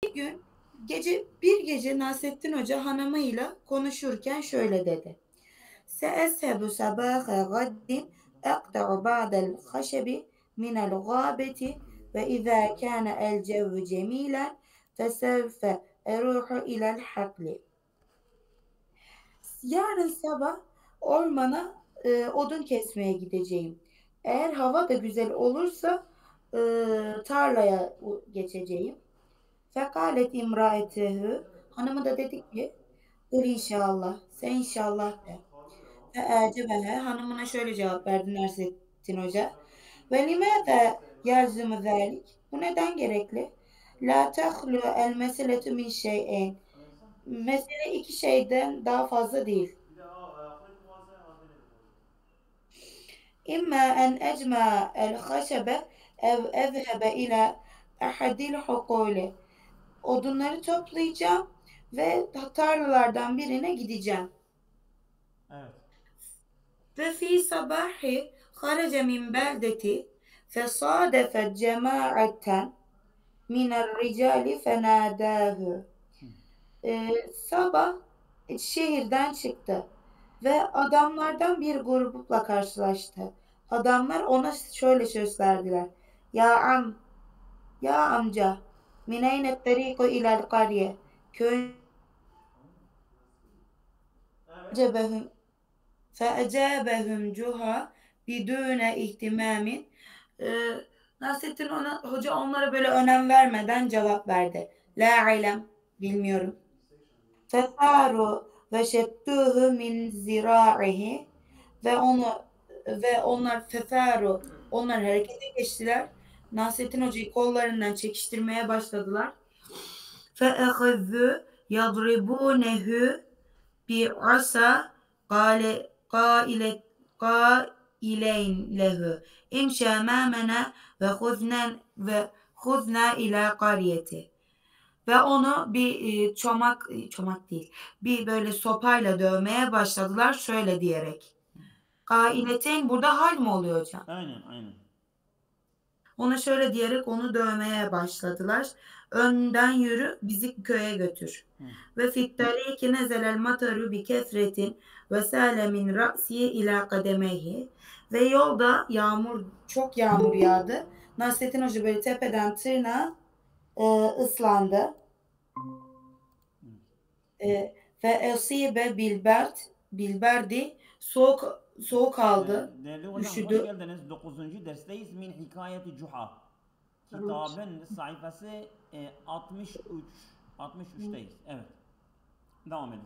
Bir gün bir gece Nasrettin Hoca hanımıyla konuşurken şöyle dedi. Seeshebu sabaha gaddin aqta'u ba'del haşebi minel gâbeti ve izâ kâne el cevvu cemîlen fesevfe eruhu ilel hakli. Yarın sabah ormana odun kesmeye gideceğim. Eğer hava da güzel olursa e, tarlaya geçeceğim. Fekalet imraetehu, hanımı da dedi ki dur inşallah, sen inşallah de. Fe'acebehe, hanımına şöyle cevap verdi Nasrettin Hoca. Ve limâze yelzumu zâlik, bu neden gerekli? La tehlu el meseletu min şey'in, mesele iki şeyden daha fazla değil. İmma en ecma el haşebe ev ezhebe ila ahadil hukuli, odunları toplayacağım ve tarlalardan birine gideceğim. Evet. Ve fi sabahi haraca min beldeti fesadefe cemaaten minel ricali fenadahu. Sabah şehirden çıktı ve adamlardan bir grupla karşılaştı. Adamlar ona şöyle seslendiler. Ya am, ya amca, mineyne tariku ilal kariye. Köyün cebehum feecabehum cuha bidune ihtimamin. Ee, Nasrettin Hoca onlara böyle önem vermeden cevap verdi. La ilem, bilmiyorum. Fesaru ve şedduhu min zira'ihi, ve onlar fesaru, onlar harekete geçtiler. Nasrettin Hoca'yı kollarından çekiştirmeye başladılar. Feehezzu yadribunehu bi asa qaileyn lehu imşa ma'mena ve huzna ila qariyeti. Ve onu bir çomak değil, bir böyle sopayla dövmeye başladılar şöyle diyerek. Kaileteyn burada hal mi oluyor hocam? Aynen, aynen. Ona şöyle diyerek onu dövmeye başladılar. Önden yürü, bizi köye götür. Ve fittariki nezelel mataru bi kefretin ve sâle min ra'si ila kademeyhi. Ve yolda çok yağmur yağdı. Nasrettin Hoca böyle tepeden tırnağa ıslandı. Ve esibe bilberdi, soğuk aldı, Değerli hocam, hoş üşüdü. geldiniz. 9. dersteyiz. Min Hikayeti Cuha. Kitabın sayfası 63. 63'teyiz. Evet. Devam edin.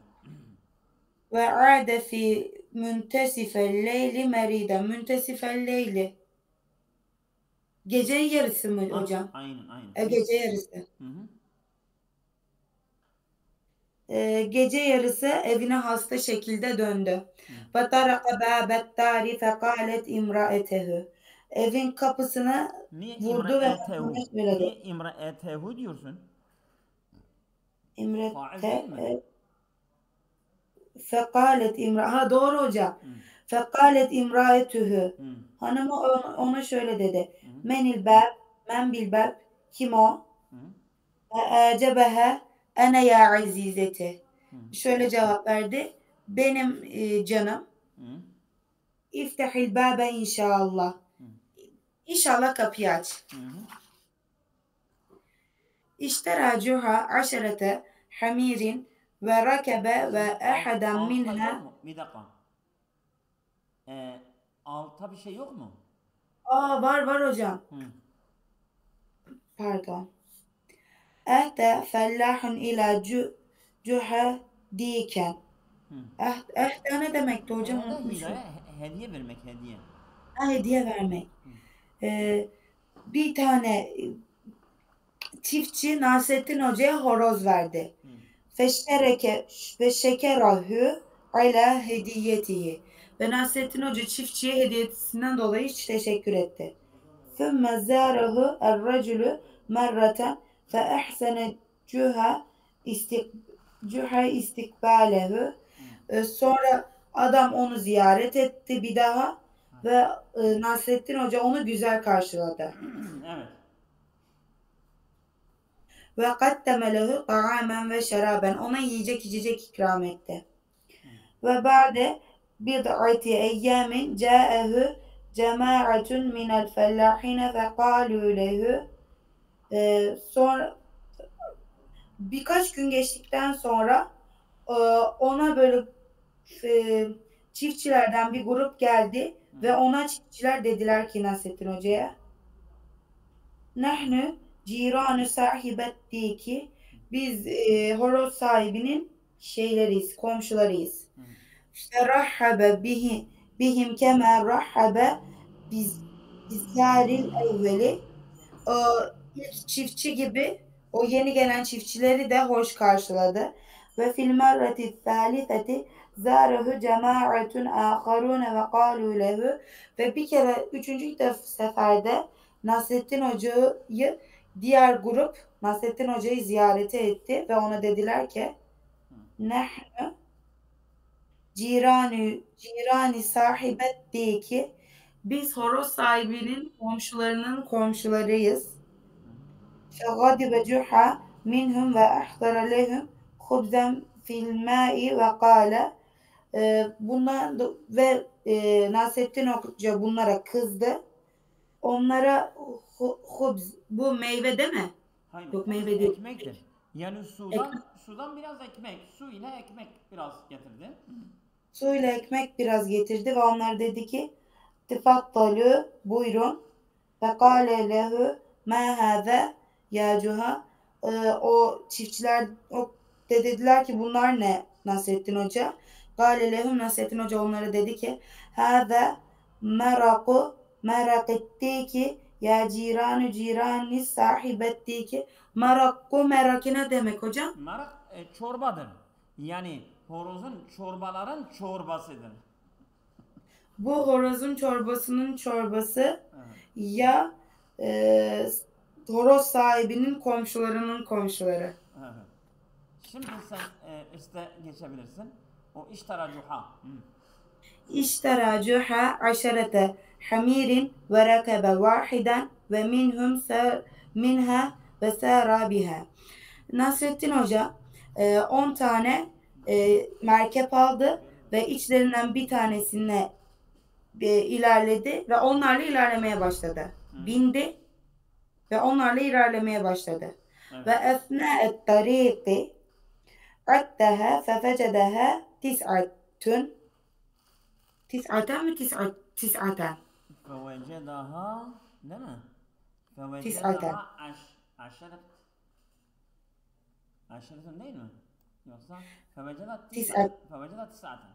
Ve ade fi müntesifel leyli merida. Müntesifel leyli. Gece yarısı mı hocam? Aynen, aynen. Gece yarısı. Hı hı. Gece yarısı evine hasta şekilde döndü. Ve taraka bâbet târi fekalet imraetehu. Evin kapısını Niye vurdu ve imraetehu? söyledi. Niye imraetehu diyorsun? Fail İmrete değil mi? fekalet imra. Ha doğru hocam. Hı. Fekalet imraetühü. Hı. Hanımı ona şöyle dedi. Hı. Menil bab, men bil bab. Kim o? Hı. Cebehe ene ya azizeti. Hı. Şöyle cevap verdi. Benim canım. Hı. İftahil babe inşallah. Hı. İnşallah kapıyı aç. Hı. İştera cuha aşerete hamirin ve rakebe ve ehaden Altta yok minha. mu? Bir dakika. Altta bir şey yok mu? Var hocam. Hı. Pardon. Ehde fellahun ila cuha diken. Hı. Ehde ne demekti hocam, Ehde unutmuşum. hediye vermek, hediye. Hediye vermek. Bir tane çiftçi Nasrettin Hoca'ya horoz verdi. Hı. Feştereke ve şekerahu ala hediyetihi. Ve Nasrettin Hoca çiftçiye hediyesinden dolayı hiç teşekkür etti. Sümme zârehu er-racülü merraten fe ehsene cuha istikbalehu. Sonra adam onu ziyaret etti bir daha ve Nasrettin Hoca onu güzel karşıladı. Evet. ve kaddeme lehu ta'amen ve şeraben. Ona yiyecek içecek ikram etti. Ve ba'de bid'ati eyyamin ca'ehu cema'atun minel fellahine fekalu lehu. Sonra birkaç gün geçtikten sonra ona böyle e, çiftçilerden bir grup geldi ve ona çiftçiler dediler ki Nasrettin Hoca'ya, Nahnu ciranu sahibettiki, biz horoz sahibinin şeyleriyiz, komşularıyız. Ferahhabe bihim kema rahhabe bizaril evveli, o ilk çiftçi gibi o yeni gelen çiftçileri de hoş karşıladı. Ve fil merreti thalitheti zârehu cemâ'atun âkharûne ve kâlû lehu, ve bir kere üçüncü seferde Nasrettin Hoca'yı diğer grup Nasrettin Hoca'yı ziyarete etti ve ona dediler ki nehnu cirani sahibetteki, biz horoz sahibinin komşularının komşularıyız. Fegadibe Cuha minhum ve ahdara lehum hubzen fil ma'i ve kâle, bundan ve Nasrettin Hoca bunlara kızdı. Onlara hubz, bu meyve değil mi? Hayır, Yok, meyve değil. ekmektir. Yani Ekmek. sudan biraz ekmek, su ile ekmek biraz getirdi. Suyla ekmek biraz getirdi ve onlar dedi ki tifaddalu, buyurun. Ve kâle lehu mâ hâze ya Cuha. O çiftçiler dediler ki bunlar ne Nasrettin Hoca? Kâle lehum, Nasrettin Hoca onlara dedi ki hâze meraku merakittiki ya ciranu cirani sahibettiki. Merakku, meraki ne demek hocam? Marak çorbadır. Yani horozun çorbaların çorbasıdır. Bu horozun çorbasının çorbası Evet. ya e, horoz sahibinin komşularının komşuları. Evet. Şimdi sen işte geçebilirsin. O iştara cuha. İştera Cuha aşerete hamirin ve rekebe vahiden ve minha ve sara biha. Nasrettin Hoca 10 tane merkep aldı ve içlerinden bir tanesine ilerledi ve onlarla ilerlemeye başladı. Bindi ve onlarla ilerlemeye başladı. Evet. Ve esna'et tariki addeha fefecedeha tis'atun. Tis'aten mi tis'aten? Fevecedaha değil mi? Tis'aten. Fevecedaha aşeretun değil mi? Yoksa feveceda tis'aten.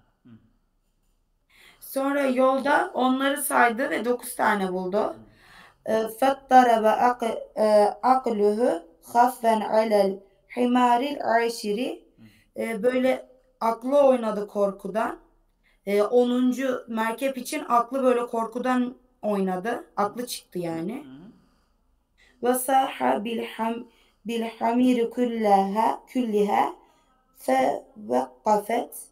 Sonra yolda onları saydı ve 9 tane buldu. Fettarabe akluhu haffen alel himaril aşiri. Böyle aklı oynadı korkudan. 10. merkep için aklı böyle korkudan oynadı. Aklı çıktı yani. Ve saha bil hamiri külliha fe vakafet.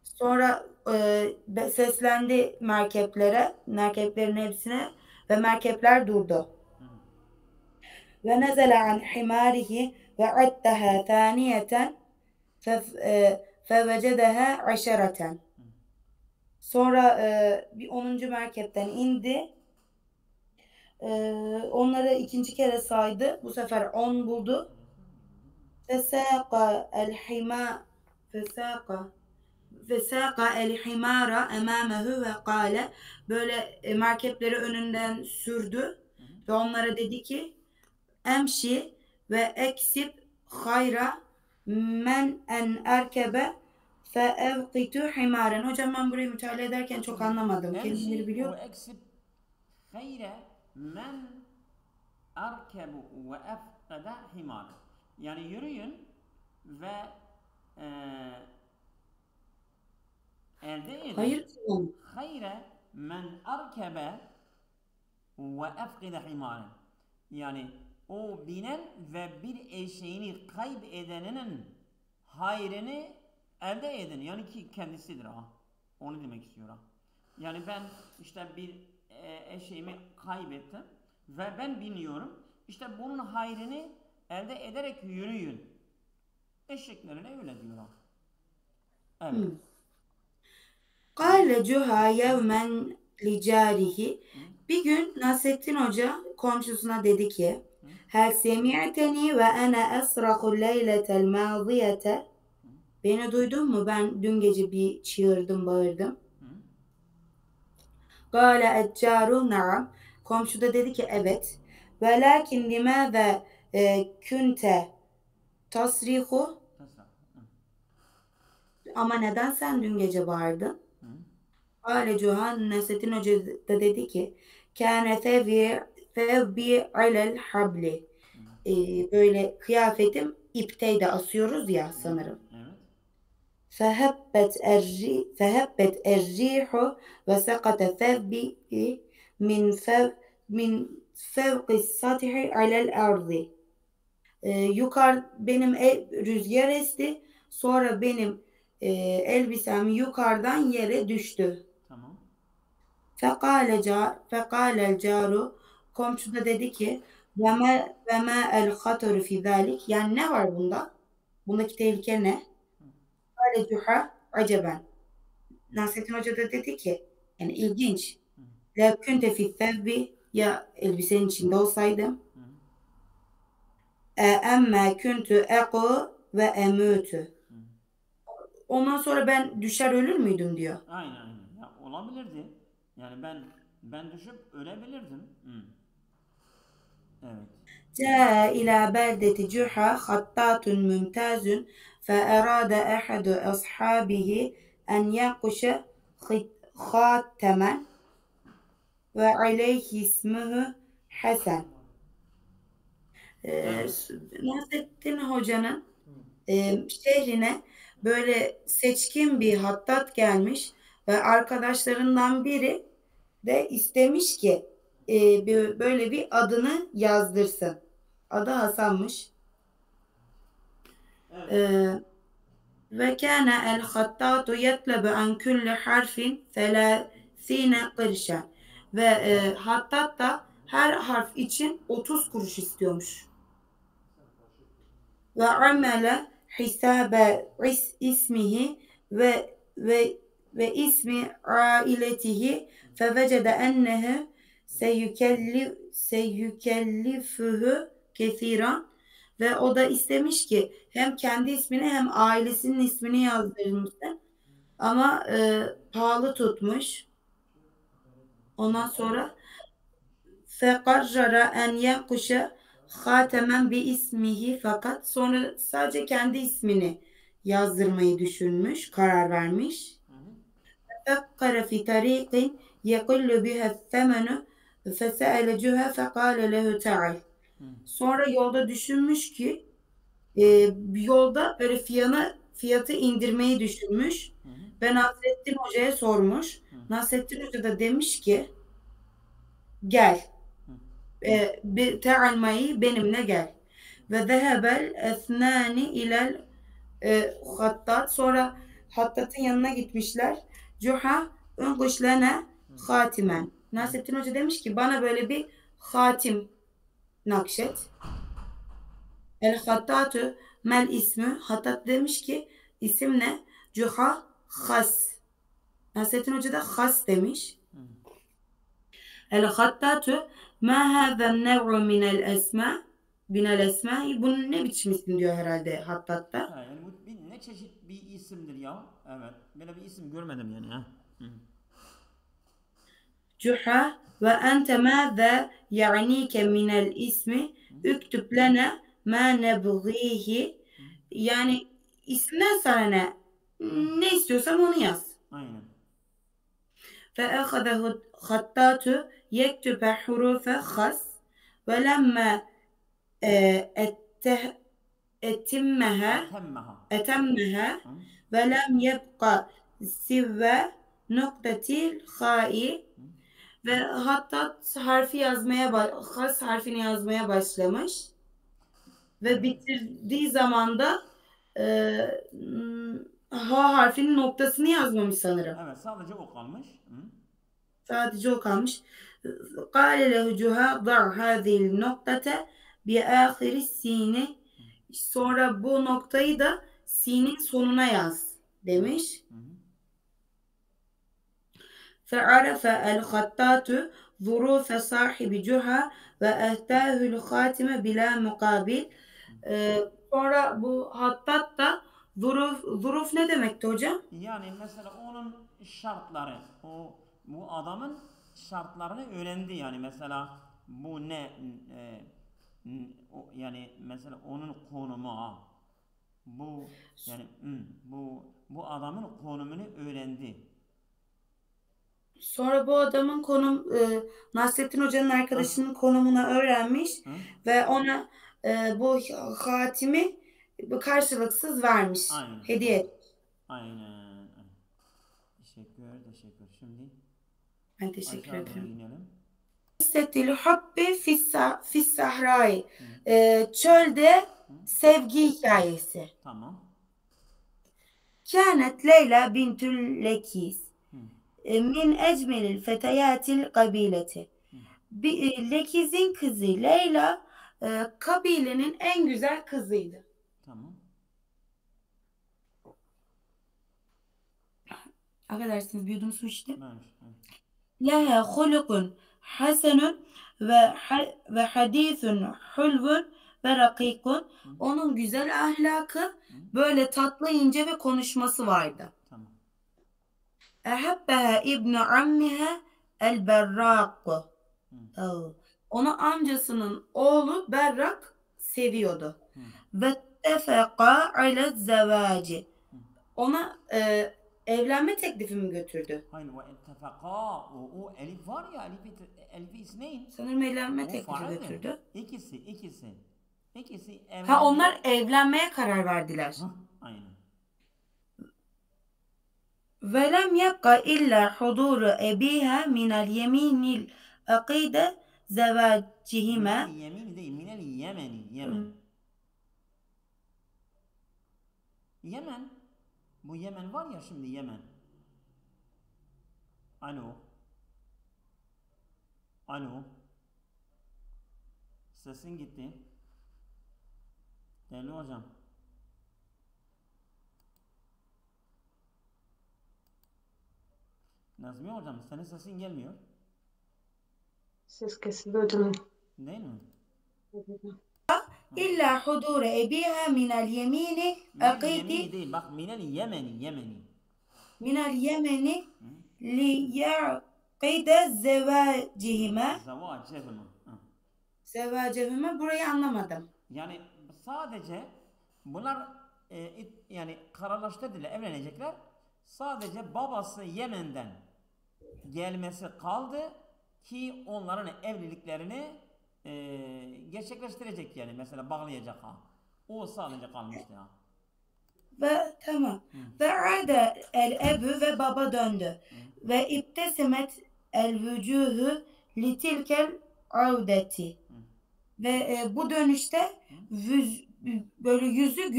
Sonra seslendi merkeplerin hepsine ve merkepler durdu. Ve nezele an himarihi ve addeha thaniyeten fevecedeha aşereten. Sonra bir 10. merkepten indi. Onları ikinci kere saydı. Bu sefer 10 buldu. Fesâka el himara emâmehu ve kâle, böyle merkepleri önünden sürdü ve onlara dedi ki emşi ve eksib hayra men en erkebe fe evkitu himaren. Hocam ben burayı müteala ederken çok anlamadım. Kelimeleri biliyor musun? Emşi ve eksib hayre men erkebu ve efkede himaren. Yani yürüyün ve elde edin. Hayır. Hayre men erkebe ve efkede himaren. Yani o binen ve bir eşeğini kaybedeninin hayrını elde edin. Yani ki kendisidir ha. Onu demek istiyor ha. Yani ben işte bir eşeğimi kaybettim ve ben biniyorum İşte bunun hayrını elde ederek yürüyün. Eşeklerine öyle diyor. Evet. Kâle Cuha yevmen licarihi. Bir gün Nasrettin Hoca komşusuna dedi ki Hel semi'teni ve ene esrahu leyletel mâziyete. Beni duydun mu? Ben dün gece bir çığırdım, bağırdım. Kâle eccaru na'am. Komşu da dedi ki evet. Ve lakin limâze künte tasrihu. Ama neden sen dün gece bağırdın? Kâle Cuhan, Nasrettin Hoca da dedi ki kâne fevbi alel habli. Böyle kıyafetim ipteydi, asıyoruz ya sanırım. Fehebbet errihu ve sekate fevbi min fevki satihi alel ardi. Benim rüzgar esti. Sonra benim elbisem yukarıdan yere düştü. Tamam. Fekâlel caru. Komşu da dedi ki ve ma el hataru fi zalik. Yani ne var bunda? Bundaki tehlike ne? Kâle Cuha aceben. Nasrettin Hoca da dedi ki yani ilginç. La kunte fi thevbi, ya elbisenin içinde olsaydım. Emme kuntu equ ve emûtü. Ondan sonra ben düşer ölür müydüm diyor. Aynen. Ya, olabilirdi. Yani ben düşüp ölebilirdim. Evet. جاء إلى بلدة جحا خطاط ممتاز فأراد أحد أصحابه أن ينقش خاتما وعليه اسمه Hasan. Nasrettin Hoca'nın şehrine böyle seçkin bir hattat gelmiş ve arkadaşlarından biri de istemiş ki böyle bir adını yazdırsın. Adı Hasan'mış. Ve kâne el hattâtu yetlebu an kulli harfin selâsîne kırşen. Ve hattat da her harf için 30 kuruş istiyormuş. Ve amele hisabe ismihi ve ismi ailetihi fevecede ennehu seyyükellifühü kesiran. Ve o da istemiş ki hem kendi ismini hem ailesinin ismini yazdırmışsın. Ama pahalı tutmuş. Ondan sonra fekarrara en yenkuşe hatemen bi ismihi, fakat sonra sadece kendi ismini yazdırmayı düşünmüş, karar vermiş. Fekkara fi tariqin yekullu biha themenu fese'ele cuha fekale lehu ta'al. Sonra yolda düşünmüş ki yolda böyle fiyatı indirmeyi düşünmüş ve Nasrettin Hoca'ya sormuş. Nasrettin Hoca da demiş ki gel. Te'almayı benimle gel. Ve zehebel esnani ilel hattat. Sonra hattatın yanına gitmişler. Cuha unkuş lene hatimen. Nasrettin Hoca demiş ki bana böyle bir hatim nakşet. El hattatu mel ismi. Hattat demiş ki isim ne? Cuha has. Nasrettin Hoca da has demiş. El hattatu ma hâzen nev'u minel esma. Binel esma. Bunun ne biçim isim diyor herhalde hattatta. Yani bu ne çeşit bir isimdir ya. Evet. Böyle bir isim görmedim yani. Ha. Cuha ve ente mâze ya'nike minel ismi üktüb lene ma nebgîhi. Yani isimden sana ne? Ne istiyorsam onu yaz. Aynen. فأخذه خطاط يكتب حروف خس ولما أتمها ولم يبقى سوى نقطة الخاء. Ve hatta has harfini yazmaya başlamış ve bitirdiği zaman da ha harfinin noktasını yazmamış sanırım. Evet, sadece o kalmış. Sadece o kalmış. قال له جها ضع هذه النقطة bi ahiri sini, sonra bu noktayı da sinin sonuna yaz demiş. فَعَرَفَ الْخَطَّاتُ ظُرُوفَ صَاحِبِ جُحَى وَاَهْتَاهُ الْخَاتِمَ بِلَا مُقَابِلٍ. Sonra bu hattat da zuruf ne demekti hocam? Yani mesela onun şartları, bu adamın şartlarını öğrendi yani mesela bu ne yani mesela onun konumu bu yani bu adamın konumunu öğrendi. Sonra bu adamın Nasrettin Hoca'nın arkadaşının konumunu öğrenmiş ve ona bu hatimi karşılıksız vermiş. Aynen. Hediye etmiş. Aynen. Teşekkür. Şimdi Ben teşekkür aşağı doğru ederim. inelim. Hissettil hubbi fissahrai. Çölde sevgi hikayesi. Tamam. Kânet Leyla bintül Lekiz min ecmelil feteyatil kabileti. Lekiz'in kızı Leyla kabilenin en güzel kızıydı. Tamam. Affedersiniz, bir yudum su içtim. Evet. Leha hulukun hasenun ve hadisun hulvun ve rakikun. Onun güzel ahlakı, böyle tatlı, ince ve konuşması vardı. Tamam. Ehabbeha ibnu ammiha el berraku. Onu amcasının oğlu Berrak seviyordu. Ve tefeka ale zevaci. Ona evlenme teklifimi götürdü. Hayır, ve ettefaka, o elif var ya, elifi isneyn. Sanırım evlenme teklifi götürdü. İkisi evlenme. Ha, onlar evlenmeye karar verdiler. Aynen. Ve lem yabqa illa huduru ebiha minel yeminil akide zevacihime. Minel yemin değil, minel yemeni. Yemen. Bu Yemen var ya şimdi, Yemen. Alo. Sesin gitti. Değerli hocam. Nazmiye hocam, senin sesin gelmiyor. Ses kesildi hocam. Değil mi? İlla huduru ebiha minel yemini akidi. Değil, bak, minel yemeni. Minel yemeni li ya'qide zevacihime. Zevacihime, burayı anlamadım. Yani sadece bunlar yani kararlaştırdılar, evlenecekler. Sadece babası Yemen'den gelmesi kaldı ki onların evliliklerini gerçekleştirecek, yani mesela bağlayacak ha. O sadece kalmıştı ha. Ve tamam. Ve ade el ebu, ve baba döndü. Ve ibtesemet el vücuhu litilkel avdeti. Ve bu dönüşte böyle yüzü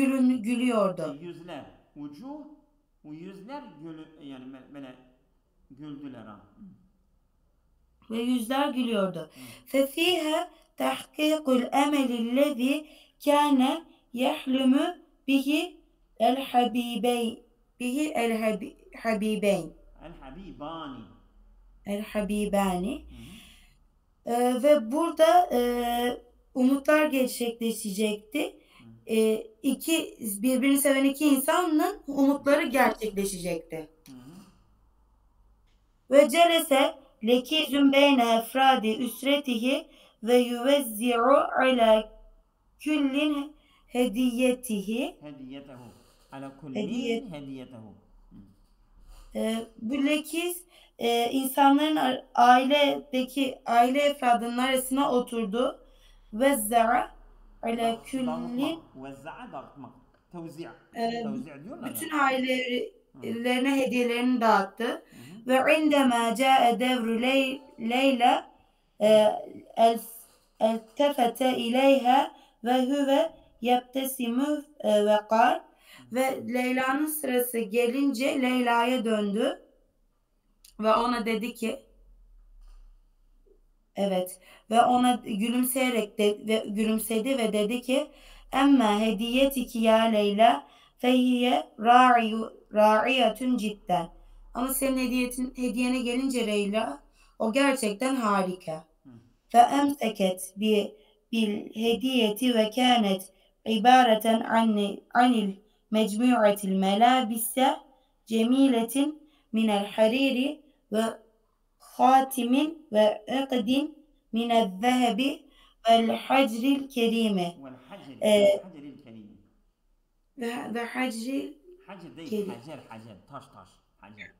gülüyordu. Yüzler, bu yüzler yani böyle güldüler ha. Ve yüzler gülüyordu. Fefiha tahkikul emelillezi kâne yahlumu bihi el habibeyn. El habibani. Ve burada umutlar gerçekleşecekti. Birbirini seven iki insanın umutları gerçekleşecekti. Ve celese lekizun beyne efradi üsretihi ve yuvezzi'u ala kullin hediyetehu. Bu lekiz insanların aile efradının arasına oturdu. Vezza'a ala kullin, bütün ailelerine hediyelerini dağıttı. Ve indema ca'e devru Leyla eltefete ileyha ve huve yebtesimu ve kal. Ve Leyla'nın sırası gelince Leyla'ya döndü ve ona dedi ki Evet. Ve ona gülümseyerek ve gülümsedi ve dedi ki: "Emma hediyetiki ya Leyla fehiye ra'iyetun cidden." Ama senin hediyene gelince Leyla, o gerçekten harika. Hı. Fe emseket bil hediyeti ve kânet ibareten anil mecmu'atil melabise cemiletin minel hariri ve hatimin ve ıkdin minel zehebi vel hacril kerimi. والحجر Ee, والحجر الكريم. ve hacril حجر değil, kerim. hacer, hacer, taş, taş, hacer.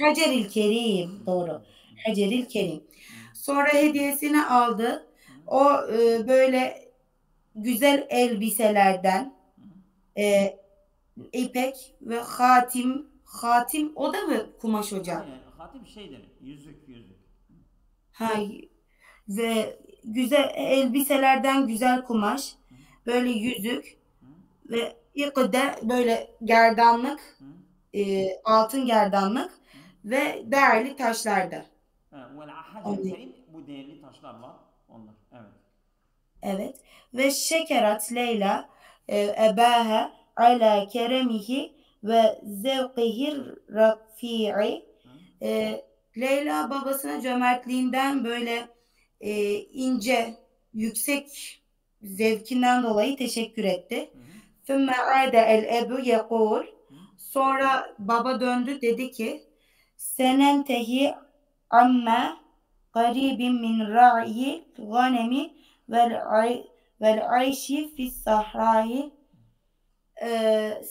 Haceril Hı, kerim. hı, Doğru. Haceril kerim. hı, Sonra hediyesini aldı. hı, O böyle güzel elbiselerden hı. e, ipek ve hatim o da mı kumaş hocam? Aynen, hatip şeydir, yüzük, yüzük. Ha, ve güzel elbiselerden güzel kumaş, Hı, böyle yüzük hı, ve ikide böyle gerdanlık, hı, altın gerdanlık hı. ve değerli taşlarda. Vel hacer Onu, kerim, bu değerli taşlar var, onlar, evet. evet. Ve şekerat Leyla ebaha ala keremihi ve zevkihir rafi'i. Hı, E, Leyla babasına cömertliğinden böyle ince, yüksek zevkinden dolayı teşekkür etti. hı, hı, ثُمَّ عَادَ الْاَبُ يَقُولُ. hı, Sonra baba döndü dedi ki: "Senentehi amma garibin min ra'yi ganemi vel ayşi fis sahrahi."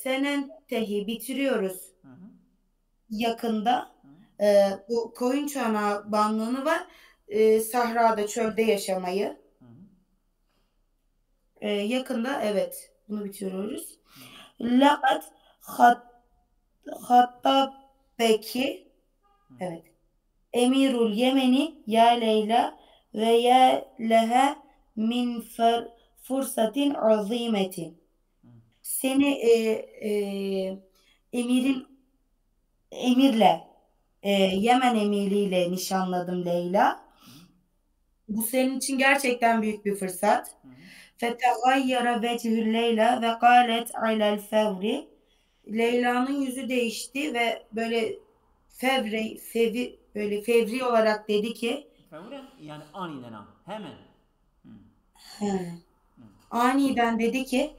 Senentehi bitiriyoruz hı, hı, yakında. hı, Bu koyun çobanlığını ve sahrada, çölde yaşamayı. hı, Yakında evet bunu bitiriyoruz. hı. Laqad hattabeki, Hı. evet. Emirul Yemeni ya Leyla ve ya leha min fursatin azimetin. Seni emirin emirle Yemen emiriyle nişanladım Leyla. Bu senin için gerçekten büyük bir fırsat. Fetegayyara vechü Leyla ve galet alel fevri. Leyla'nın yüzü değişti ve böyle böyle fevri olarak dedi ki, Fevren yani aniden ha, hemen. Hı, he, hı, aniden dedi ki,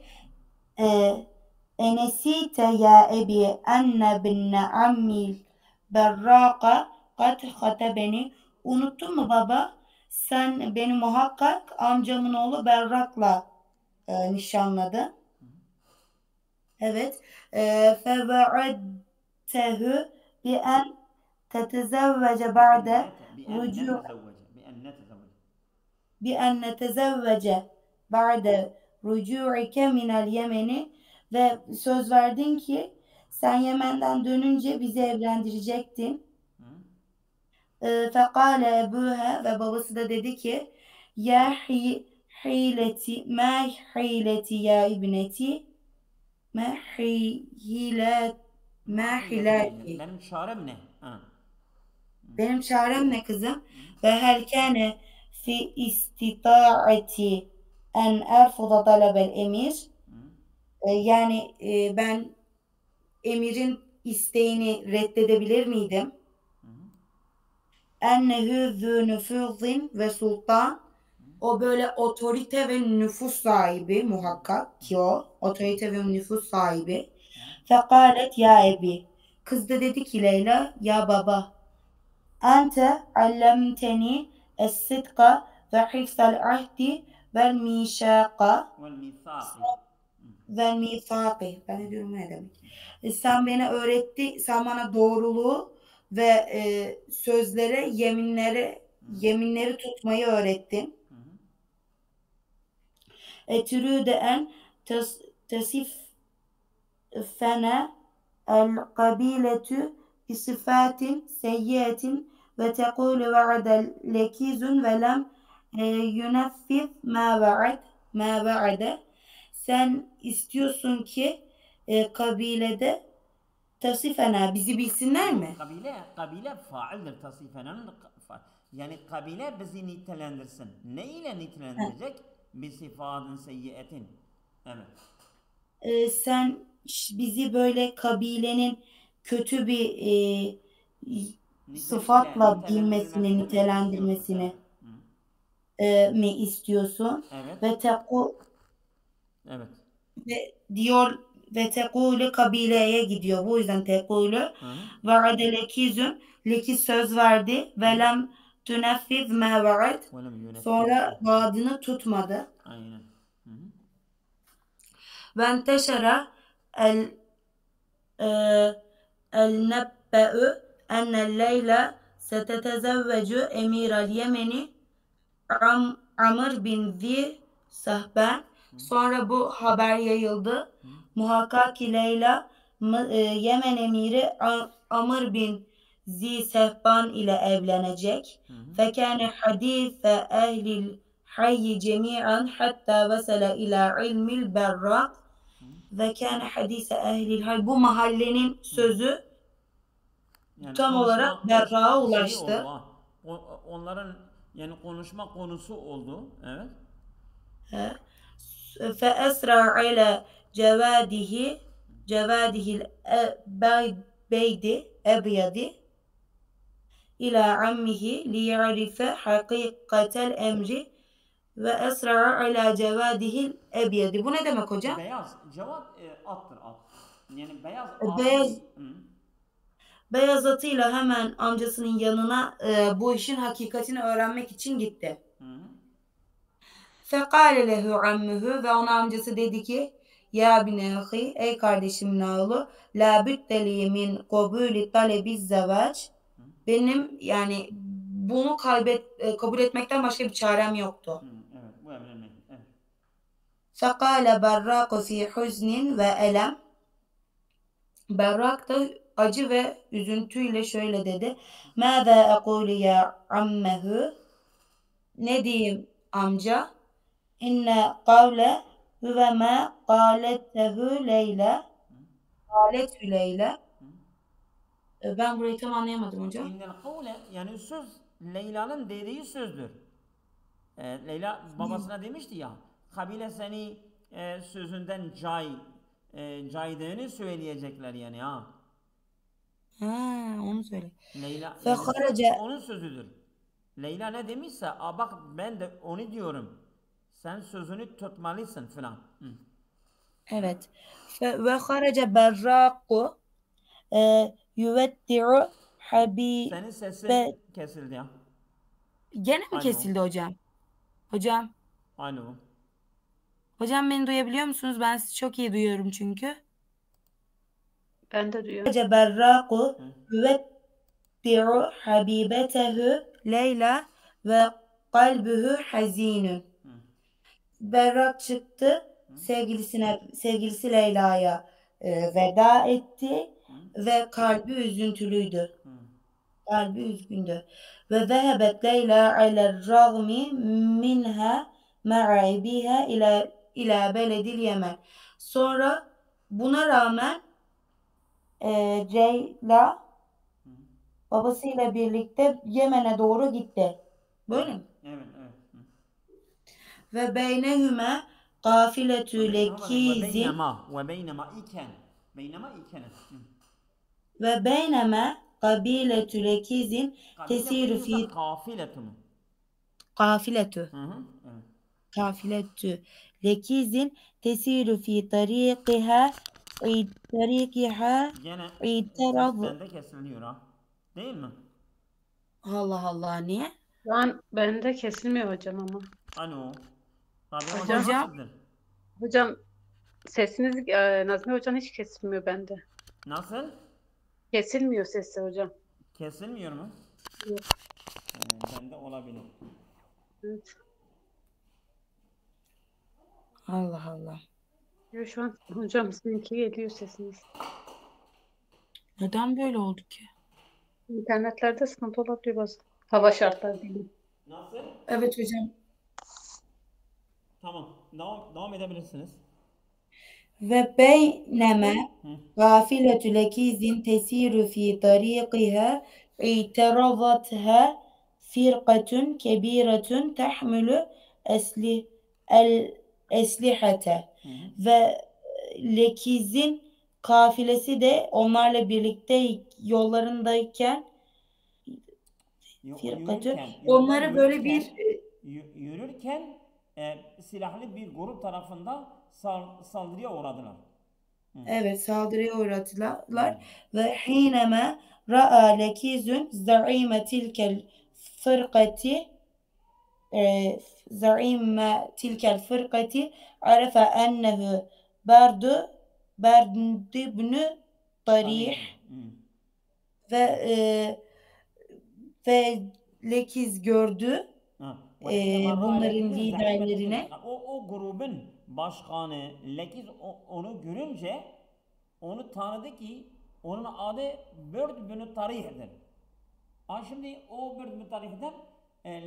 e, enesite ya ebi enne binne ammil berraka kad hatebeni. Unuttun mu baba? Sen beni muhakkak amcamın oğlu Berrak'la nişanladın. hı. Evet. فَوَعَدْتَهُ بِأَنْ تَتَزَوَّجَ بَعْدَ بأن رُجُوعِ نتزوج بأن نتزوج. بِأَنْ نَتَزَوَّجَ بَعْدَ رُجُوعِكَ مِنَ الْيَمَنِ. Ve söz verdin ki sen Yemen'den dönünce bizi evlendirecektin. Hı? فَقَالَ أَبُوهَا. Ve babası da dedi ki: Ya hileti ma hileti ya ibneti ma hilet Ma ma hileti ya ibnet. hilati. Benim çarem ne? Ha. Benim çarem ne kızım? Hı? Ve hel kâne fi istitaati en erfuda talebel emir. Hı? Yani ben emirin isteğini reddedebilir miydim? Hı? Ennehu zü nüfuzin ve sultan. O böyle otorite ve nüfus sahibi muhakkak ki o otorite ve nüfus sahibi. Fekalet ya ebi. Kız da dedi ki Leyla, ya baba, ente allemteni es-sidqa ve hifzal ahdi vel mişaka Vel mithaqi. Hı. vel mifaki. Ben ne diyorum, ne demek? Sen beni öğretti, sen bana doğruluğu ve Hı? yeminleri tutmayı öğrettin. Hı? Türüde en tesif fena el kabiletu bisifatin seyyiyetin ve tekulu ve'ade lekizun ve lem yuneffiz ma va'ade. Sen istiyorsun ki kabilede tasifena bizi bilsinler Yok, mi? kabile faildir tasifenin Yani kabile bizi nitelendirsin. Ne ile nitelendirecek? Bir sıfatın seyyiyetin. Evet. Sen bizi böyle kabilenin kötü bir Nitelikle sıfatla bilmesini, nitelendirilmesini mi istiyorsun sen? nitelendirmesini Hı. mi istiyorsun? Evet. Ve teku Evet. ve diyor ve tekulu kabileye gidiyor. Bu yüzden tekulu Hı hı. vaade lekizün lekiz söz verdi ve lem tüneffiz me vaad, Öyle mi yönettiği? sonra vaadini tutmadı. Aynen. Hı hı. Ve enteşere el النبأ أن الليلة ستتزوج أمير اليمن Amr bin Zi Sahben. Sonra bu haber yayıldı. Muhakkak ki Leyla Yemen emiri Amr bin Zi Sehban ile evlenecek. Fekâne hadîfe ehlil hayyi cemi'an hatta vesele ila ilmil berrak. Ve kâne hadîse ehlil hayy. Bu mahallenin sözü Yani tam olarak Berrak'a konuşma şeyi oldu ulaştı. ha. Onların yani konuşma konusu oldu. Evet. فأسرع على جواده البيد أبيض إلى عمه ليعرف حقيقة الأمر وأسرع على جواده الأبيض. Bu ne demek hocam? Beyaz. Cevat attır at. Yani beyaz Beyaz atı. beyaz atıyla hemen amcasının yanına bu işin hakikatini öğrenmek için gitti. Fekale lehu ammuhu, ve ona amcası dedi ki ya bine ahi, ey kardeşimin oğlu, la bütteli min kabuli talebiz zevac, benim yani bunu kabul etmekten başka bir çarem yoktu. Evet, bu evlenmek. Evet. Fekale berraku fi huznin ve elem, Berrak da acı ve üzüntüyle şöyle dedi. Mâzâ ekûlü ya ammehu, ne diyeyim amca? İnne kavle huve ma kâlettehu Leyla. Kâletü Leyla. Ben burayı tam anlayamadım hocam. İnnel kavle yani söz Leyla'nın dediği sözdür. Leyla babasına demişti ya, kabile seni sözünden caydığını söyleyecekler yani ha. Ha, onu söyle. Leyla Fe yani söz harace, onun sözüdür. Leyla ne demişse, bak ben de onu diyorum. Sen sözünü tutmalısın filan. evet. Ve harace berraku yüveddi'u Senin habibe. sesin kesildi ya. Gene mi Alo. kesildi hocam? Hocam. Alo. Hocam beni duyabiliyor musunuz? Ben sizi çok iyi duyuyorum çünkü. Ben de duyuyorum. Berraku yüveddi'u habibetehu Leyla ve kalbuhu hazinun. Berrak çıktı. Sevgilisi Leyla'ya veda etti ve kalbi üzüntülüydü. Kalbi üzgündü. Ve zehebet Leyla alel ragmi minha ma'ibiha ila beledil Yemen. Sonra buna rağmen Leyla babasıyla birlikte Yemen'e doğru gitti. Böyle mi? Evet, evet. Ve beynehüme kafiletü lekizin Ve beynema iken. Beynema iken. ve beyneme kabiletü lekizin Kabile mi tesiru yoksa fi kafiletu mu? kafiletü Hı hı. Evet. kafiletü lekizin tesiru fi tarikiha Gene itaraz. ses bende kesiliyor ha. Değil mi? Allah Allah, niye? Şu an bende kesilmiyor hocam ama. Alo. Rabia Hocam. nasıldır? Hocam sesiniz Nazmi hocam hiç kesilmiyor bende. Nasıl? Kesilmiyor sesi hocam. Kesilmiyor mu? Yok. Bende olabilir. Evet. Allah Allah. Ya şu an hocam sizinki geliyor sesiniz. Neden böyle oldu ki? İnternetlerde sıkıntı olabiliyor bazı. Hava şartları değil. Nasıl? Evet hocam. Tamam. Devam edebilirsiniz. Ve beyneme gafiletü lekizin tesiru fi tarikiha itarazatha firqatun kebiretun tahmilu esli eslihate ve Lekiz'in kafilesi de onlarla birlikte yollarındayken firqatun yolda onları böyle bir yürürken silahlı bir grup tarafından saldırıya uğradılar. evet saldırıya uğradılar ve hineme ra'a lekizun zaime tilkel fırkati zaime tilkel fırkati arefe ennehu berdibnü tarih ve ve Lekiz gördü bunların liderlerine. O grubun başkanı Lekiz onu görünce onu tanıdı ki onun adı Berd bin Tarih'dir. Şimdi o Berd bin Tarih'den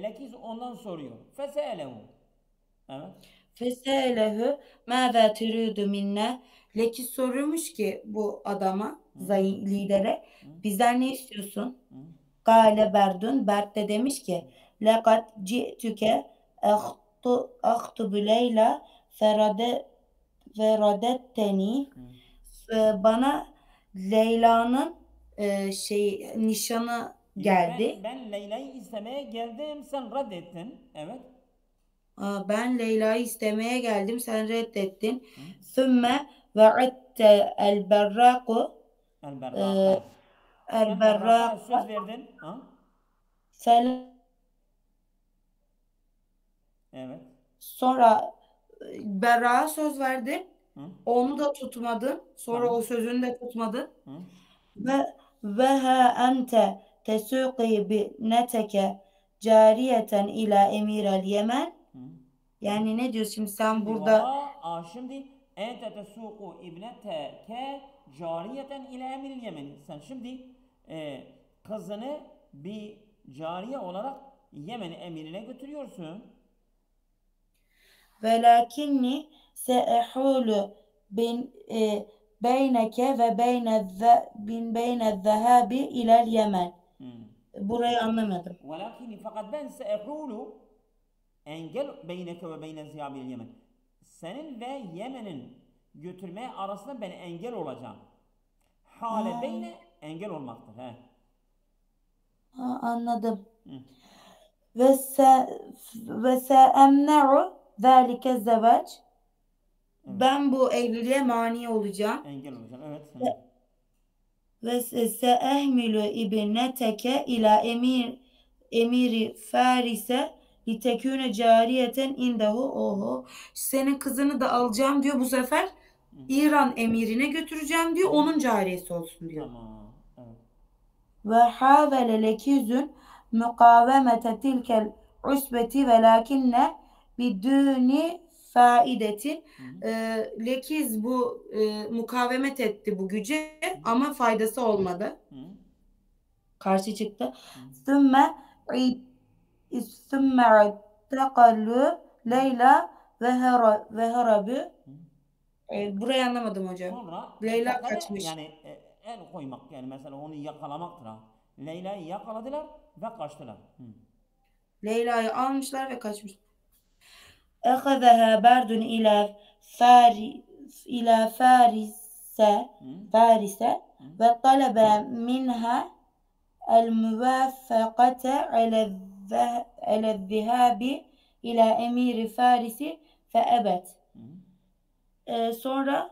Lekiz ondan soruyor. Feselehu. Evet. Feselehu mâzâ türüdü minne. Lekiz soruyormuş ki bu adama, lidere, bizden ne istiyorsun? Kâle Berdun, Berd de demiş ki lekad ci'tüke ahtubu Leyla feradetteni. Bana Leyla'nın nişanı geldi. Ben Leyla'yı istemeye geldim, sen reddettin. Evet. Ben Leyla'yı istemeye geldim, sen reddettin. Sümme ve'ette el-berraku el-berraka söz verdin. Evet. Sonra Berrak'a söz verdin. Onu da tutmadın. Sonra o sözünü de tutmadın. Ve ha ente tesuqi bi neteke cariyeten ila emirel Yemen. Yani ne diyorsun şimdi sen burada? Şimdi ente tesuqu ibneteke cariyeten ila emirel Yemen. Sen şimdi kızını bir cariye olarak Yemen emirine götürüyorsun. Velakinni seehulu beyneke ve beyne zehabi ilel Yemen. Burayı anlamadım. Velakinni fakat ben seehulu engel beyneke ve beyne zehabi ilel Yemen. Senin ve Yemen'in götürmeye arasında ben engel olacağım. Hale beyne engel olmaktır. Anladım. Ve seemne'u zâlike zevac. Ben bu evliliğe mani olacağım. Engel olacağım. Evet. Ve seehmilu ibneteke ila emiri Faris'e litekûne cariyeten indehu. Oho. Senin kızını da alacağım diyor bu sefer. İran emirine götüreceğim diyor. Onun cariyesi olsun diyor. Tamam. Evet. Ve havele lekizun mukavemete tilkel usbeti velakinne biduni faidetin. Lekiz bu mukavemet etti bu güce ama faydası olmadı. Karşı çıktı. Sümme tekallu Leyla ve harabu. Burayı anlamadım hocam. Sonra Leyla kaçmış. Yani el koymak yani mesela onu yakalamaktır ha. Leyla'yı yakaladılar ve kaçtılar. Leyla'yı almışlar ve kaçmış. Ehazaha Berdun ila Farise ve talebe minha el muvafakate ala zihabi ila emiri Farisi fe ebet. Sonra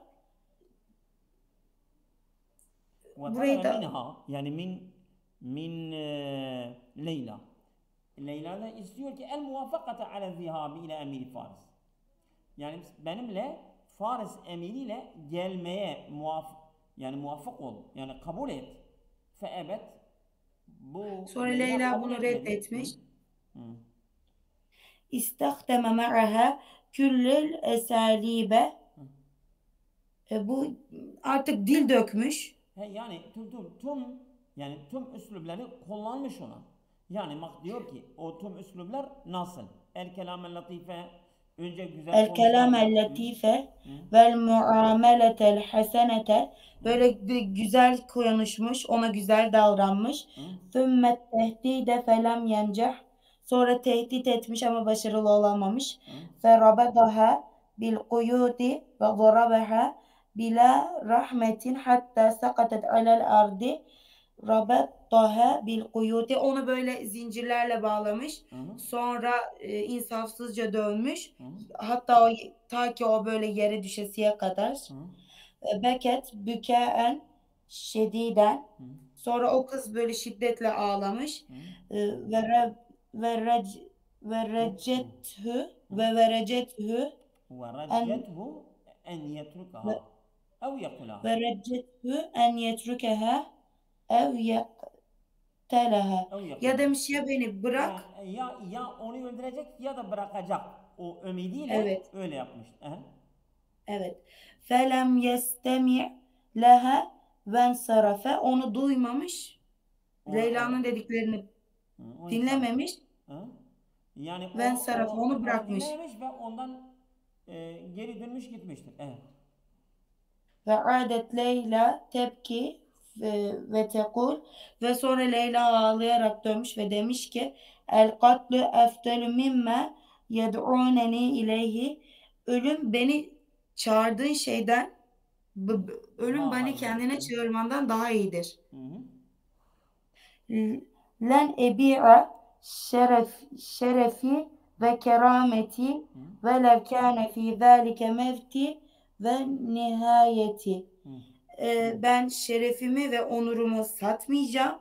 burayı da minha yani min Leyla. Leyla da istiyor ki el muvafakate ala zihabi ila emiri Faris. Yani benimle Faris emiriyle gelmeye muvaffak ol. Yani kabul et. Fe ebet. Sonra Leyla bunu reddetmiş. İstahdeme ma'aha küllel esalibe. Bu artık dil dökmüş. Yani tüm üslubları kullanmış ona. Yani bak diyor ki o tüm üslublar nasıl? El kelamel latife önce güzel El kelamel latife vel muameletel hasenete Böyle güzel konuşmuş, ona güzel davranmış. Thummet tehdide felem yenceh. Sonra tehdit etmiş ama başarılı olamamış. Ferabadaha bil kuyudi ve darabaha bila rahmetin hatta sakatet alel ardi. Rabattaha bil kuyudi. Onu böyle zincirlerle bağlamış. Sonra insafsızca dövmüş. Hatta ta ki o böyle yere düşesiye kadar. Beket büke'en şediden. Sonra o kız böyle şiddetle ağlamış. Ve re, ve rec, ve recethü ve verecethü en وَرَجَّتْهُ اَنْ يَتْرُكَهَا اَوْ يَقْتُلَهَا. ve recethü en yetrukeha ev yekteleha. اَوْ Ya يَقْتُلَهَا. demiş ya beni bırak. Ya onu öldürecek ya da bırakacak. O ümidiyle Evet. öyle yapmış. Evet. Felem yestemi leha ven sarafe. Onu duymamış. Leyla'nın dediklerini O dinlememiş. Yani Ven sarafe onu bırakmış. dinlememiş ve ondan geri dönmüş gitmiştir. Evet. Ve adet Leyla tepki ve tekul. Ve sonra Leyla ağlayarak dönmüş ve demiş ki el katlu eftelü mimme yed'uneni ileyhi. Ölüm beni çağırdığın şeyden ölüm beni kendine çağırmandan daha iyidir. Len ebi'a şerefi ve kerameti ve lev kâne fî zâlike mevti ve nihayeti. Ben şerefimi ve onurumu satmayacağım.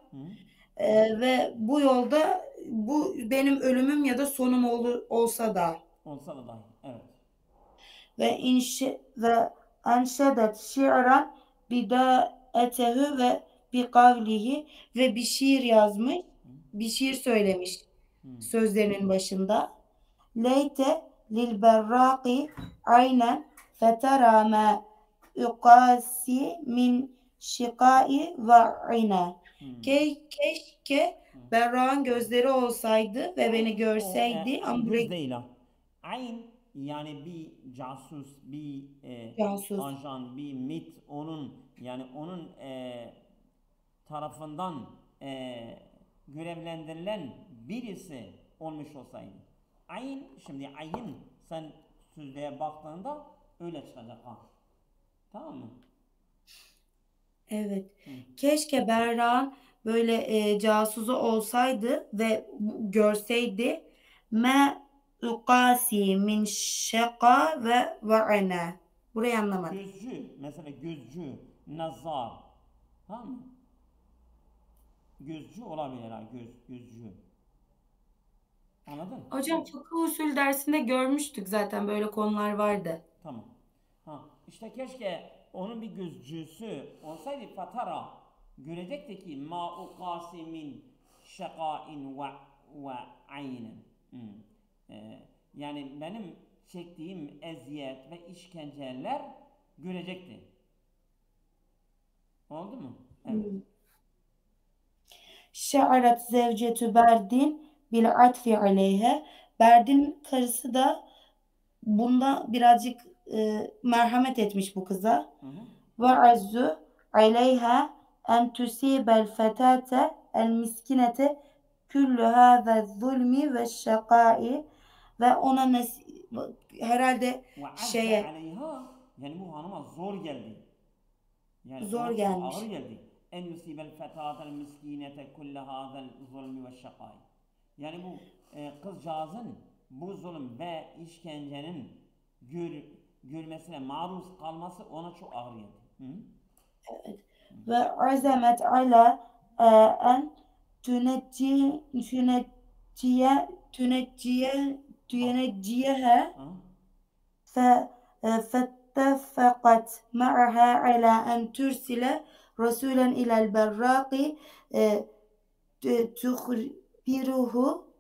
Ve bu yolda bu benim ölümüm ya da sonum olsa da. Olsa da dahi. Evet. Ve enşedet şi'ran bidâetehü ve bi kavlihi ve bir şiir yazmış. Bir şiir söylemiş sözlerinin başında. Leyte lil berraqi aynen fetera ma uqasi min şikai ve ayna. Keşke Berra'nın gözleri olsaydı ve beni görseydi. Ama Göz değil ha. Ayn yani bir casus, bir ajan, bir MIT onun tarafından görevlendirilen birisi olmuş olsaydı. Ayn, şimdi ayn sen sözlüğe baktığında öyle çıkacak ha. Tamam mı? Evet. Keşke Berra'nın böyle casusu olsaydı ve görseydi. Me uqasi min şeka ve va'ana. Burayı anlamadım. Gözcü, mesela gözcü, nazar. Tamam mı? Gözcü olabilir ha, gözcü. Anladın? Hocam fıkıh usul dersinde görmüştük zaten böyle konular vardı. Tamam. İşte keşke onun bir gözcüsü olsaydı fatara görecekti ki ma'u qasimin şakain ve aynen. Yani benim çektiğim eziyet ve işkenceler görecekti. Oldu mu? Evet. Şe'aret zevcetü Berdin bil atfi aleyhe. Berdin karısı da bunda birazcık merhamet etmiş bu kıza. Ve azzu aleyha en tusibel fetate el miskinete küllü hâze zulmi ve şekai. Ve ona herhalde şeye yani bu hanıma zor geldi. Yani zor gelmiş. Ağır geldi. En yusibel fetatel miskinete kulle hâzel zulmi ve şekai. Yani bu kızcağızın bu zulüm ve işkencenin görmesine maruz kalması ona çok ağır geldi. Evet. Ve azamet ala en tünecciyeha فاتفقت معها على أن ترسل رسولا إلى البراق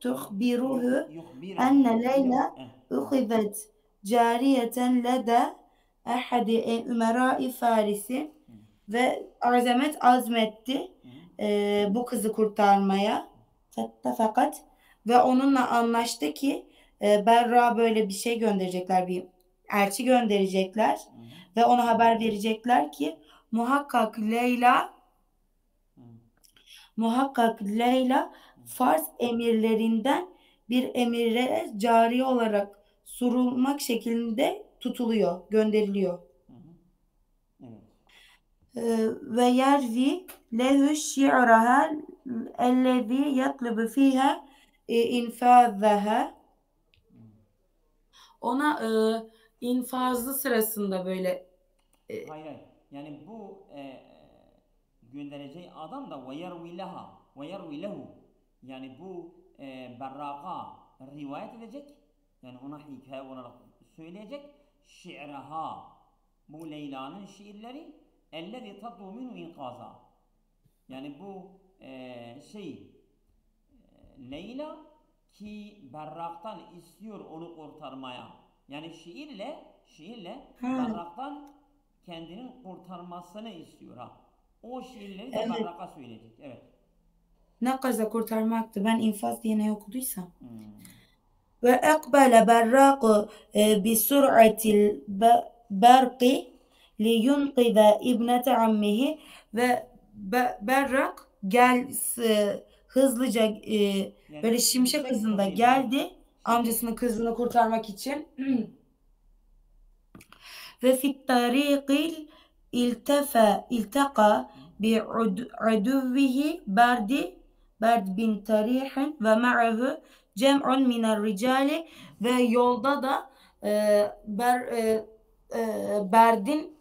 تخبره أن ليلى أخذت جارية لدى أحد أمراء فارس ve Azamet azmetti bu kızı kurtarmaya. Fakat ve onunla anlaştı ki Berra böyle bir şey gönderecekler, bir elçi gönderecekler ve ona haber verecekler ki muhakkak Leyla Hı. muhakkak Leyla farz emirlerinden bir emire cari olarak sorulmak şeklinde tutuluyor, gönderiliyor. Hı hı. Evet. Ve yervi lehu şi'raha ellezî yatlubu fiha infâzeha. Ona infazı sırasında böyle Hayır, hayır. Yani bu göndereceği adam da ve yervi lehu. Yani bu Berraka rivayet edecek. Yani ona hikaye olarak söyleyecek. Şi'raha. Bu Leyla'nın şiirleri. Ellezî tatlu minhu inkaza. Yani bu Leyla ki Berrak'tan istiyor onu kurtarmaya. Yani şiirle ha, Berrak'tan kendinin kurtarmasını istiyor ha. O şiirleri de evet, Berrak'a söyleyecek. Evet. ne kaza kurtarmaktı. Ben infaz diye ne okuduysam. Hmm. Ve ekbele berraku bi sur'atil berqi li yunqide ibnete ammihi ve Berrak hızlıca böyle Yani şimşek şimşek hızında hızıyla. Evet. geldi Şimşek. amcasının kızını kurtarmak için. Evet. Ve fit tariqil iltaka bi aduvihi Berd bin Tarihin ve ma'ahu cem'un minel ricali ve yolda da Berd'in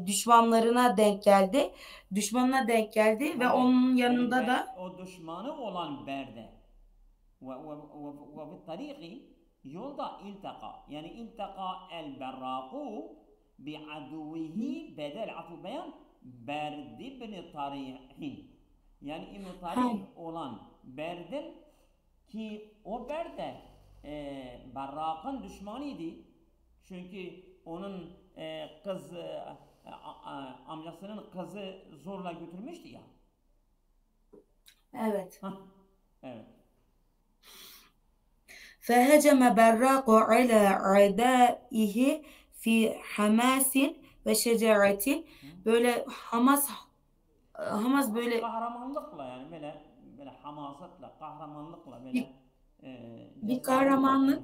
düşmanlarına denk geldi. Düşmanına denk geldi ve Hayır, hayır. onun Yani yanında da o düşmanı olan Berde ve fi tariki yolda iltaka. Yani iltaka el berraku bi aduvihi bedel afu beyan Berd ibn Tarihin. Yani İbn ha, Tarih olan Berd'in ki o Berde Berrak'ın düşmanıydı. Çünkü onun amcasının kızı zorla götürmüştü ya. evet. Hah, evet. فهجم براق على أعدائه في حماس ve şecaati böyle Hamas böyle Kahramanlıkla yani böyle hamasatla, kahramanlıkla bir, bir cesaretle evet. kahramanlık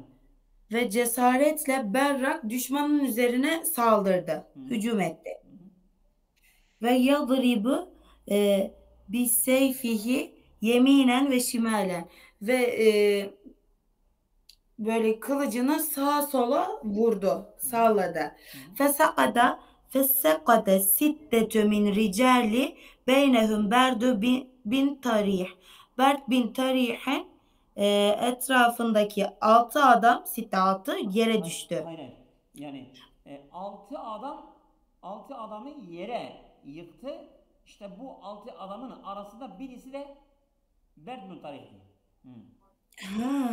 ve cesaretle Berrak düşmanın üzerine saldırdı, Hı hı. hücum etti. Hı hı. Ve yadribu biseyfihi yeminen ve şimalen ve böyle kılıcını sağa sola vurdu, Hı hı. salladı. Hı hı. Fesakada fesakada siddetu min ricali beynehum Berdu bin Tarih. Bert bin Tarih'in etrafındaki 6 adam, sitte 6 yere Hayır, düştü. hayır, hayır. Yani altı adamı yere yıktı. İşte bu 6 adamın arasında birisi de Berd bin Tarih'ti. Hı. Ha.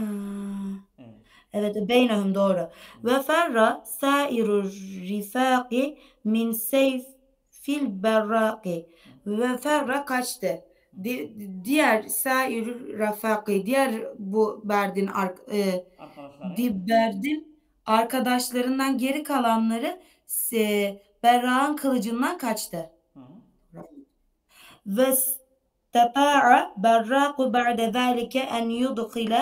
Evet. Evet, beynehum doğru. Ve ferra sairu rifaki min seyfil berraki. Ve ferra kaçtı. Diğer sairu rafaki, diğer bu Arkadaşları. Berdin arkadaşlarından geri kalanları Berrak'ın kılıcından kaçtı. Hı hı. Ve استطاع براق بعد ذلك أن يدخل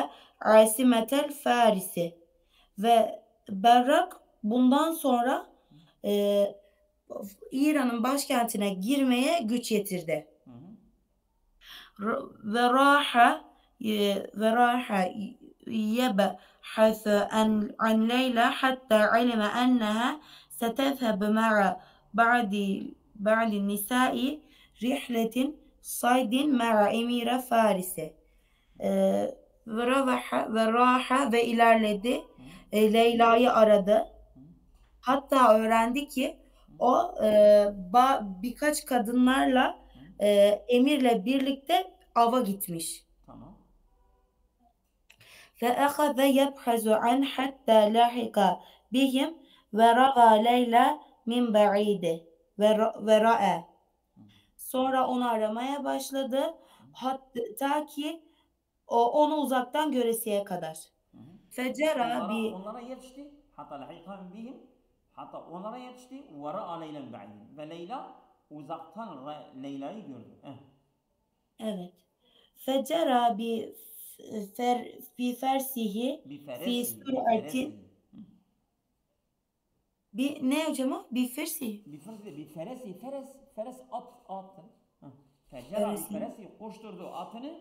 عاصمة الفارس ve Berrak bundan sonra e, İran'ın başkentine girmeye güç yetirdi. Hı hı. Ve raha yebhasu an Leyla hatta alima enneha setezheb ma'a ba'di nisa'i rihletin saydin ma'a emire Farisi. E, ve ilerledi. Leyla'yı aradı. Hı. Hatta öğrendi ki o birkaç kadınlarla Hı. Emir'le birlikte ava gitmiş. Tamam. فأخذ يبحث عن حتى لحق بهم ورأى ليلى من بعيد ve ra'e. Sonra onu aramaya başladı. Hatta ki onu uzaktan göresiye kadar. Hı hı. Fecera bi Onlara yetişti. Hatta lahikâhum bihim. Hatta onlara yetişti. Ve ra'a Leyla min ba'dihim. Ve Leyla uzaktan Leyla'yı gördü. Evet. Fecera bi fersihi fi Bir süratin feresi. ne hocam o? Bi fersi. Bir feresi, feres at. Fecera bir Feresi. feresi koşturdu atını.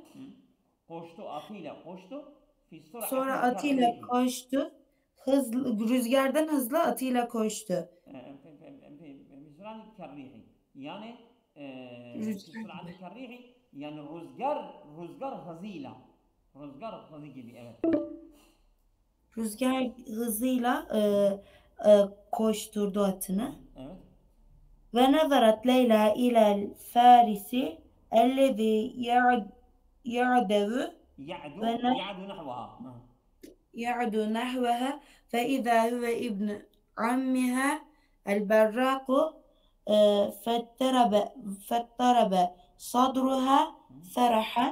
Koştu atıyla koştu. Fi Sonra suratin atıyla kerrihi. koştu. Rüzgardan hızlı atıyla koştu. Fi suratin kerrihi. Yani fi Rüzgar suratin gibi. kerrihi. Yani rüzgar hızıyla. Rüzgar hızı gibi, evet. Rüzgar hızıyla koşturdu atını. Evet. Ve nazarat Leyla ilel farisi ellezî ya'devu Ya'du nahvaha. يعد نحوها فإذا هو ابن عمها البراق فاضطرب صدرها فرحا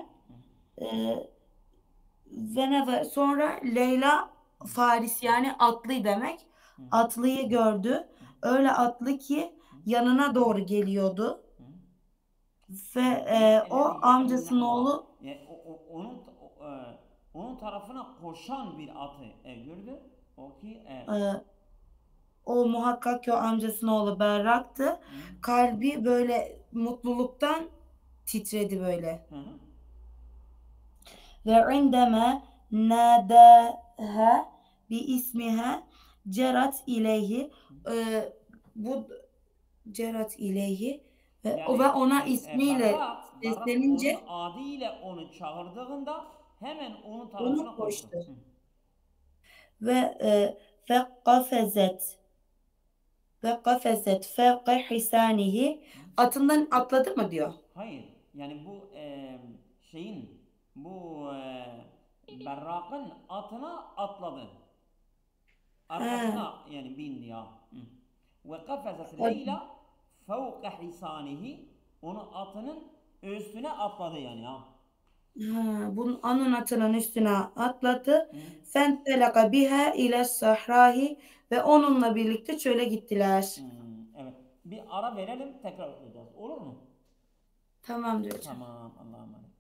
ve sonra Leyla Faris yani atlı demek. Atlıyı gördü. Öyle atlı ki yanına doğru geliyordu. Ve o amcasının oğlu Onun tarafına koşan bir atı gördü. O ki o muhakkak ki o amcasının oğlu Berrak'tı. Kalbi böyle mutluluktan titredi böyle. Ve indeme nadaha bi ismiha cerat ileyhi bu cerat ileyhi ve ona ismiyle seslenince onun adıyla onu çağırdığında hemen onun onu tarafına koştu. koştu. Ve kafezet fevke hisanihi atından atladı mı diyor. Hayır. Yani bu Berrak'ın atına atladı. Arkasına yani bindi ya. Ve kafezet Leyla fevke hisanihi, onu atının üstüne atladı yani ya. Onun atının üstüne atladı. Fentelaka biha ile sahrahi ve onunla birlikte çöle gittiler. Evet. Bir ara verelim, tekrar okuyacağız. Olur mu? Tamamdır hocam. Tamam. Allah'a emanet.